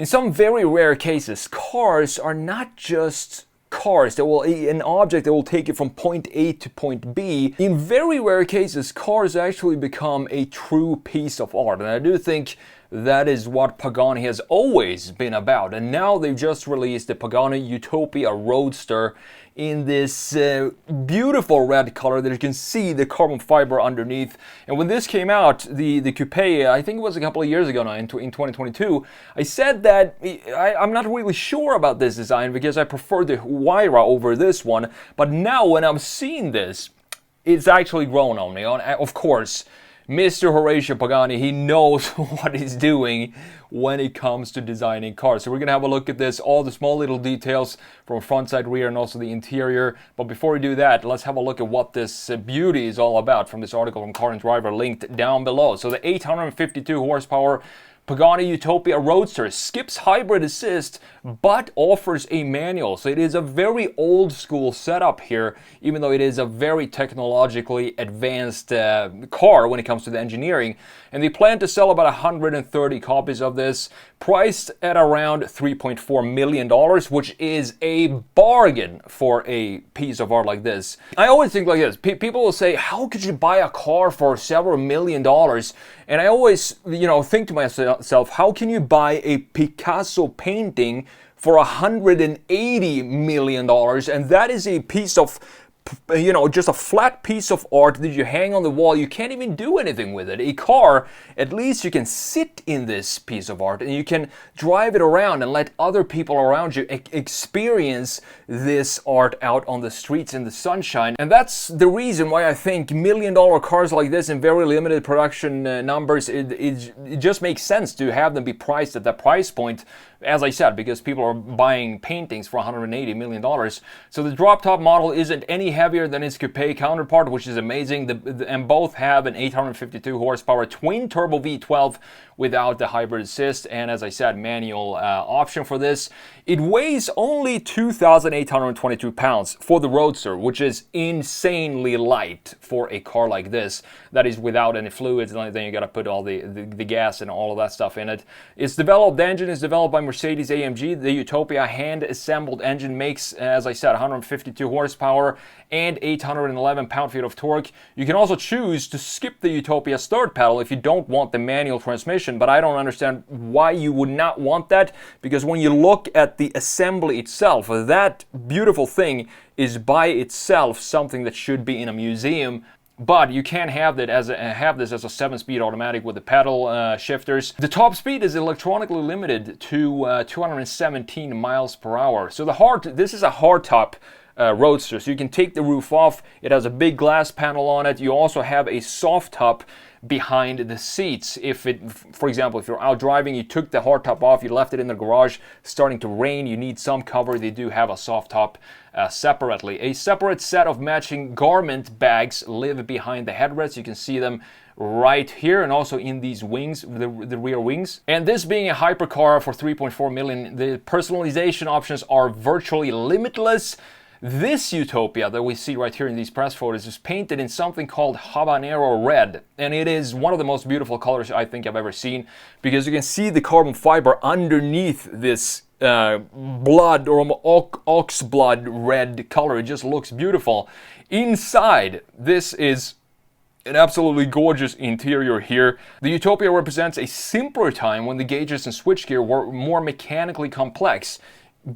In some very rare cases, cars are not just cars that will an object that will take you from point A to point B. In very rare cases, cars actually become a true piece of art, and I do think that is what Pagani has always been about. And now they've just released the Pagani Utopia Roadster in this beautiful red color that you can see the carbon fiber underneath. And when this came out, the coupe, I think it was a couple of years ago now, in 2022, I said that I'm not really sure about this design because I prefer the Huayra over this one. But now when I'm seeing this, it's actually grown on me. Of course, Mr. Horatio Pagani, he knows what he's doing when it comes to designing cars. So we're going to have a look at this, all the small little details from front, side, rear, and also the interior. But before we do that, let's have a look at what this beauty is all about from this article from Car and Driver linked down below. So the 852 horsepower Pagani Utopia Roadster skips hybrid assist but offers a manual. So it is a very old school setup here, even though it is a very technologically advanced car when it comes to the engineering. And they plan to sell about 130 copies of this, priced at around $3.4 million, which is a bargain for a piece of art like this. I always think like this. People will say, how could you buy a car for several $1,000,000? And I always, think to myself, how can you buy a Picasso painting for $180 million? And that is a piece of, just a flat piece of art that you hang on the wall. You can't even do anything with it. A car, at least you can sit in this piece of art and you can drive it around and let other people around you experience this art out on the streets in the sunshine. And that's the reason why I think $1 million cars like this in very limited production numbers, it just makes sense to have them be priced at that price point. As I said, because people are buying paintings for $180 million. So the drop top model isn't any heavier than its coupe counterpart, which is amazing. And both have an 852 horsepower twin turbo V12 without the hybrid assist. And as I said, manual option for this. It weighs only 2,822 pounds for the Roadster, which is insanely light for a car like this that is without any fluids. And then you got to put all the gas and all of that stuff in it. The engine is developed by Mercedes-AMG. The Utopia hand-assembled engine makes, as I said, 152 horsepower and 811 pound-feet of torque. You can also choose to skip the Utopia's third pedal if you don't want the manual transmission, but I don't understand why you would not want that, because when you look at the assembly itself, that beautiful thing is by itself something that should be in a museum. But you can have this as a 7-speed automatic with the pedal shifters. The top speed is electronically limited to 217 miles per hour. So this is a hardtop Roadster, so you can take the roof off. It has a big glass panel on it. You also have a soft top behind the seats. For example, if you're out driving, you took the hardtop off, you left it in the garage, starting to rain, you need some cover, they do have a soft top separately. A separate set of matching garment bags live behind the headrests. You can see them right here and also in these wings, the rear wings. And this being a hypercar for $3.4 million, the personalization options are virtually limitless. This Utopia that we see right here in these press photos is painted in something called habanero red, and it is one of the most beautiful colors I think I've ever seen, because you can see the carbon fiber underneath this blood or ox blood red color. It just looks beautiful. Inside, this is an absolutely gorgeous interior here. The Utopia represents a simpler time when the gauges and switchgear were more mechanically complex.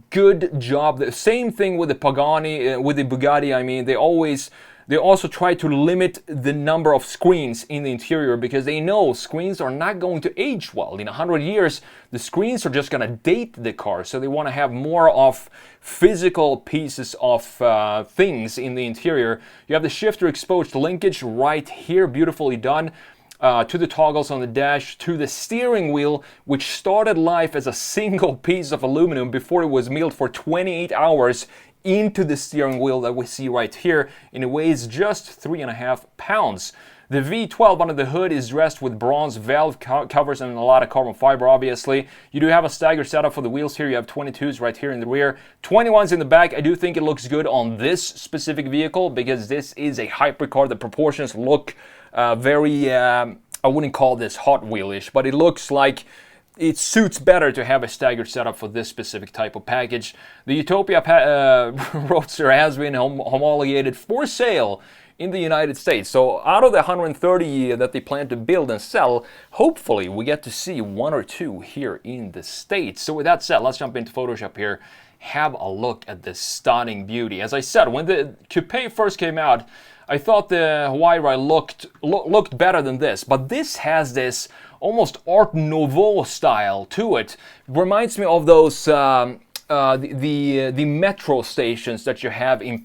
Good job. The same thing with the Pagani, with the Bugatti. I mean, they also try to limit the number of screens in the interior, because they know screens are not going to age well. In 100 years, the screens are just going to date the car. So they want to have more of physical pieces of things in the interior. You have the shifter exposed linkage right here, beautifully done. To the toggles on the dash, to the steering wheel, which started life as a single piece of aluminum before it was milled for 28 hours into the steering wheel that we see right here, and it weighs just 3.5 pounds. The V12 under the hood is dressed with bronze valve covers and a lot of carbon fiber, obviously. You do have a staggered setup for the wheels here. You have 22s right here in the rear, 21s in the back. I do think it looks good on this specific vehicle, because this is a hypercar. The proportions look very, I wouldn't call this Hot Wheel-ish, but it looks like it suits better to have a staggered setup for this specific type of package. The Utopia Roadster has been homologated for sale in the United States. So out of the 130 that they plan to build and sell, hopefully we get to see 1 or 2 here in the States. So with that said, let's jump into Photoshop here. Have a look at this stunning beauty. As I said, when the coupe first came out, I thought the Hawaii ride looked better than this, but this has this almost Art Nouveau style to it. Reminds me of those the metro stations that you have in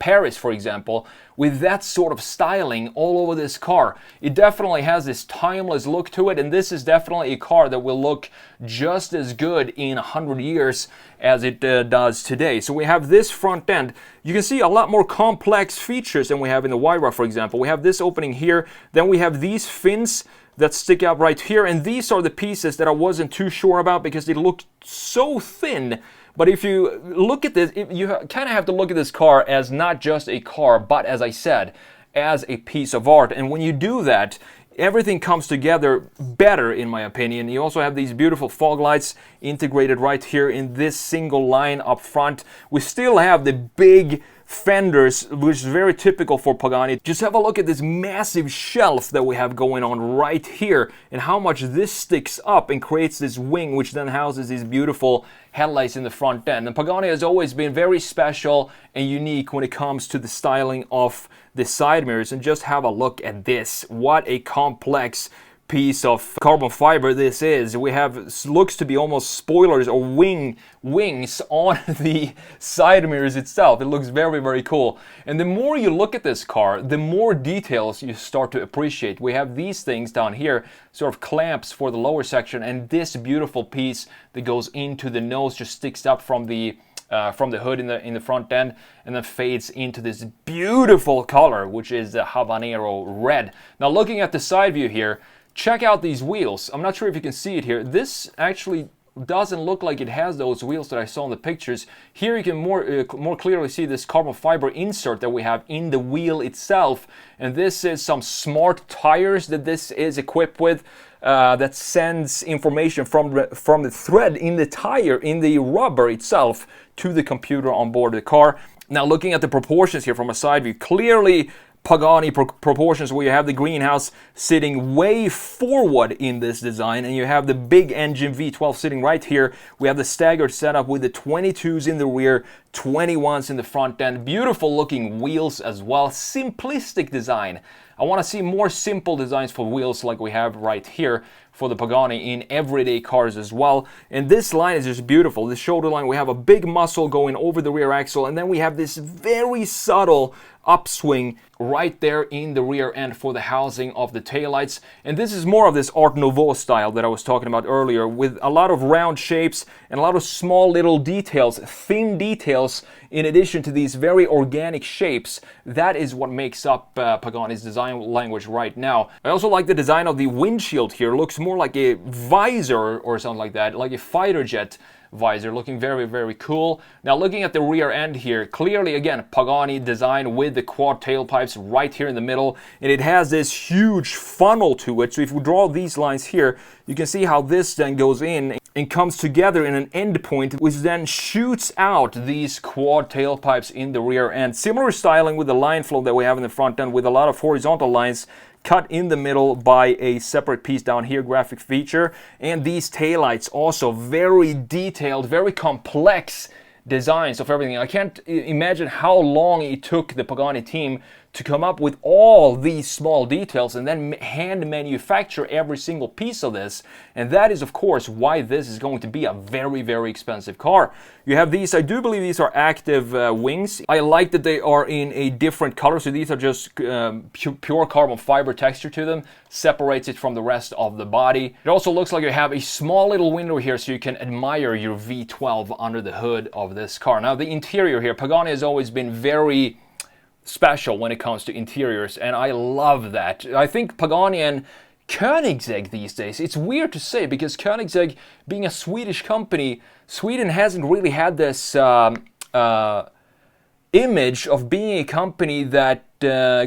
Paris, for example, with that sort of styling all over this car. It definitely has this timeless look to it, and this is definitely a car that will look just as good in 100 years as it does today. So we have this front end. You can see a lot more complex features than we have in the Huayra, for example. We have this opening here, then we have these fins that stick out right here, and these are the pieces that I wasn't too sure about because they look so thin. But if you look at this, you kind of have to look at this car as not just a car, but as I said, as a piece of art. And when you do that, everything comes together better, in my opinion. You also have these beautiful fog lights integrated right here in this single line up front. We still have the big fenders, which is very typical for Pagani. Just have a look at this massive shelf that we have going on right here and how much this sticks up and creates this wing, which then houses these beautiful headlights in the front end. And Pagani has always been very special and unique when it comes to the styling of the side mirrors. And just have a look at this. What a complex piece of carbon fiber this is. We have looks to be almost spoilers or wings on the side mirrors itself. It looks very, very cool. And the more you look at this car, the more details you start to appreciate. We have these things down here, sort of clamps for the lower section, and this beautiful piece that goes into the nose just sticks up from the hood in the front end and then fades into this beautiful color, which is the habanero red. Now looking at the side view here, check out these wheels. I'm not sure if you can see it here. This actually doesn't look like it has those wheels that I saw in the pictures. Here you can more clearly see this carbon fiber insert that we have in the wheel itself. And this is some smart tires that this is equipped with that sends information from the thread in the tire, in the rubber itself, to the computer on board the car. Now looking at the proportions here from a side view, clearly Pagani proportions, where you have the greenhouse sitting way forward in this design and you have the big engine V12 sitting right here. We have the staggered setup with the 22s in the rear, 21s in the front end. Beautiful looking wheels as well. Simplistic design. I want to see more simple designs for wheels like we have right here for the Pagani in everyday cars as well. And this line is just beautiful. This shoulder line, we have a big muscle going over the rear axle, and then we have this very subtle upswing right there in the rear end for the housing of the taillights. And this is more of this Art Nouveau style that I was talking about earlier, with a lot of round shapes and a lot of small little details, thin details, in addition to these very organic shapes. That is what makes up Pagani's design language right now. I also like the design of the windshield here. It looks more like a visor or something like that, like a fighter jet visor, looking very, very cool. Now looking at the rear end here, clearly again Pagani design with the quad tailpipes right here in the middle, and it has this huge funnel to it. So if we draw these lines here, you can see how this then goes in and comes together in an end point, which then shoots out these quad tailpipes in the rear end. Similar styling with the line flow that we have in the front end, with a lot of horizontal lines cut in the middle by a separate piece down here, graphic feature. And these taillights also very detailed, very complex designs of everything. I can't imagine how long it took the Pagani team to come up with all these small details and then hand manufacture every single piece of this. And that is of course why this is going to be a very, very expensive car. You have these, I do believe these are active wings. I like that they are in a different color, so these are just pure carbon fiber texture to them, separates it from the rest of the body. It also looks like you have a small little window here so you can admire your V12 under the hood of this car. Now the interior here, Pagani has always been very special when it comes to interiors, and I love that. I think Pagani and Koenigsegg these days, it's weird to say because Koenigsegg, being a Swedish company, Sweden hasn't really had this image of being a company that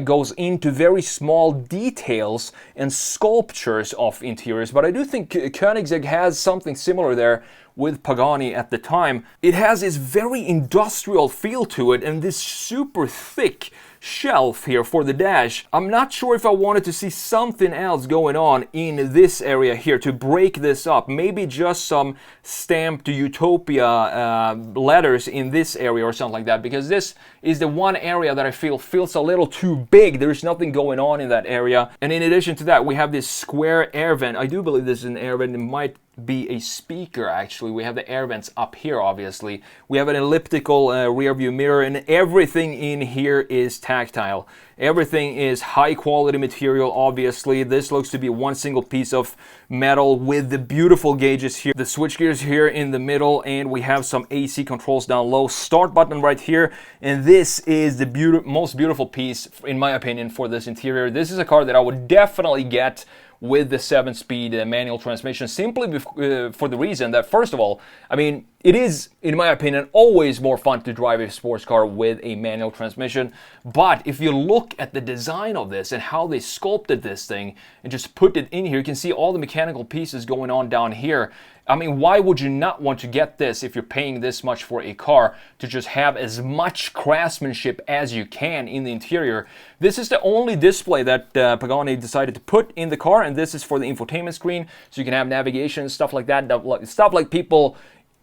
goes into very small details and sculptures of interiors, but I do think Koenigsegg has something similar there with Pagani at the time. It has this very industrial feel to it and this super thick shelf here for the dash. I'm not sure if I wanted to see something else going on in this area here to break this up. Maybe just some stamped Utopia letters in this area or something like that, because this is the one area that I feel feels a little too big. There's nothing going on in that area. And in addition to that, we have this square air vent. I do believe this is an air vent. It might be a speaker actually. We have the air vents up here, obviously. We have an elliptical rear view mirror, and everything in here is tactile. Everything is high quality material, obviously. This looks to be one single piece of metal with the beautiful gauges here. The switch gears here in the middle, and we have some AC controls down low. Start button right here, and this is the most beautiful piece, in my opinion, for this interior. This is a car that I would definitely get with the 7-speed manual transmission, simply for the reason that, first of all, I mean, it is, in my opinion, always more fun to drive a sports car with a manual transmission. But if you look at the design of this and how they sculpted this thing and just put it in here, you can see all the mechanical pieces going on down here. I mean, why would you not want to get this if you're paying this much for a car, to just have as much craftsmanship as you can in the interior? This is the only display that Pagani decided to put in the car, and this is for the infotainment screen, so you can have navigation, stuff like that, stuff like people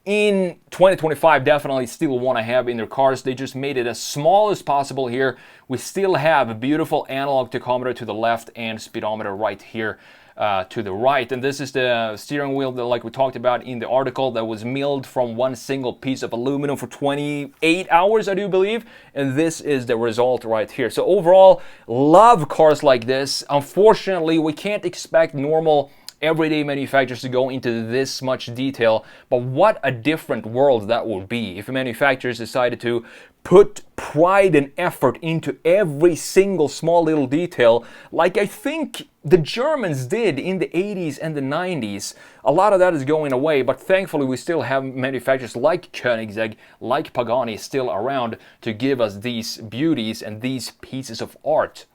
in 2025 definitely still want to have in their cars. They just made it as small as possible here. We still have a beautiful analog tachometer to the left and speedometer right here to the right. And this is the steering wheel that, like we talked about in the article, that was milled from one single piece of aluminum for 28 hours, I do believe. And this is the result right here. So overall, love cars like this. Unfortunately, we can't expect normal everyday manufacturers to go into this much detail, but what a different world that would be if manufacturers decided to put pride and effort into every single small little detail, like I think the Germans did in the 80s and the 90s. A lot of that is going away, but thankfully we still have manufacturers like Koenigsegg, like Pagani still around to give us these beauties and these pieces of art.